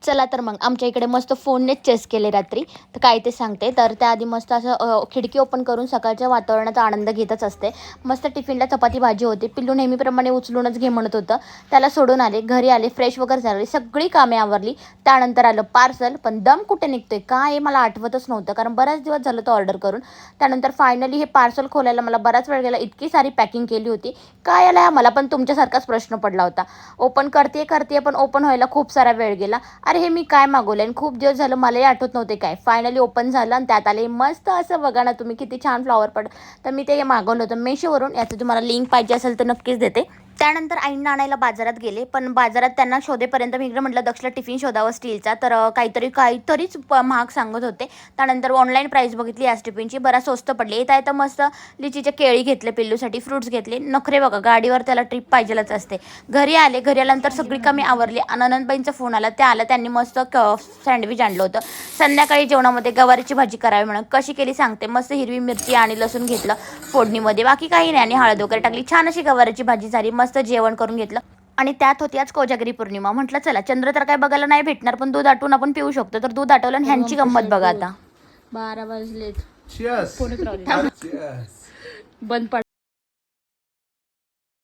चला तर मग आमच्या इकडे मस्त फोननेच चेस केले रात्री. तर काय ते सांगते. तर त्याआधी मस्त असं खिडकी ओपन करून सकाळच्या वातावरणाचा आनंद घेतच असते. मस्त टिफिनला चपाती भाजी होती. पिल्लू नेहमीप्रमाणे उचलूनच घे म्हणत होतं. त्याला सोडून आले, घरी आले, फ्रेश वगैरे झाली, सगळी कामे आवरली. त्यानंतर आलं पार्सल. पण दम कुठे निघतोय काय हे मला आठवतच नव्हतं, कारण बऱ्याच दिवस झालं तो ऑर्डर करून. त्यानंतर फायनली हे पार्सल खोलायला मला बराच वेळ गेला. इतकी सारी पॅकिंग केली होती. काय आला मला पण तुमच्यासारखाच प्रश्न पडला होता. ओपन करते पण ओपन व्हायला खूप सारा वेळ गेला. अरे हे मी काय मागवलं आणि खूप दिवस झालं मलाही आठवत नव्हते काय. फायनली ओपन झालं आणि त्यात आले मस्त असं, बघा ना तुम्ही किती छान फ्लॉवर पड. तर मी ते मागवलं होतं मेशोवरून. याचं तुम्हाला लिंक पाहिजे असेल तर नक्कीच देते. त्यानंतर आईंना आणायला बाजारात गेले, पण बाजारात त्यांना शोधेपर्यंत मी इकडे म्हटलं दक्षला टिफिन शोधावं स्टीलचा. तर काहीतरीच महाग सांगत होते. त्यानंतर ऑनलाईन प्राईस बघितली याच टिफिनची, बरा स्वस्त पडली. येता येतं मस्त लिचीचे केळी घेतले, पिल्लूसाठी फ्रूट्स घेतले. नखरे बघा, गाडीवर त्याला ट्रिप पाहिजेलच असते. घरी आल्यानंतर सगळी कामे आवरली. आनंदबाईंचा फोन आला, त्यांनी मस्त सँडविच आणलं होतं. संध्याकाळी जेवणामध्ये गवारीची भाजी करावी म्हणून कशी केली सांगते. मस्त हिरवी मिरची आणि लसूण घेतलं फोडणीमध्ये, बाकी काही नाही, आणि हळद वगैरे टाकली. छान अशी गवारीची भाजी झाली. मस्त जेवण करून घेतलं. आणि त्यात होती आज कोजागिरी पौर्णिमा. म्हटलं चला, चंद्र तर काय बघायला नाही भेटणार, पण दूध आटवून आपण पिऊ शकतो. तर दूध आटवलं आणि ह्यांची गंमत बघा आता. 12 वाजलेत. Cheers. फोनच राहू दे. Cheers. बंद पड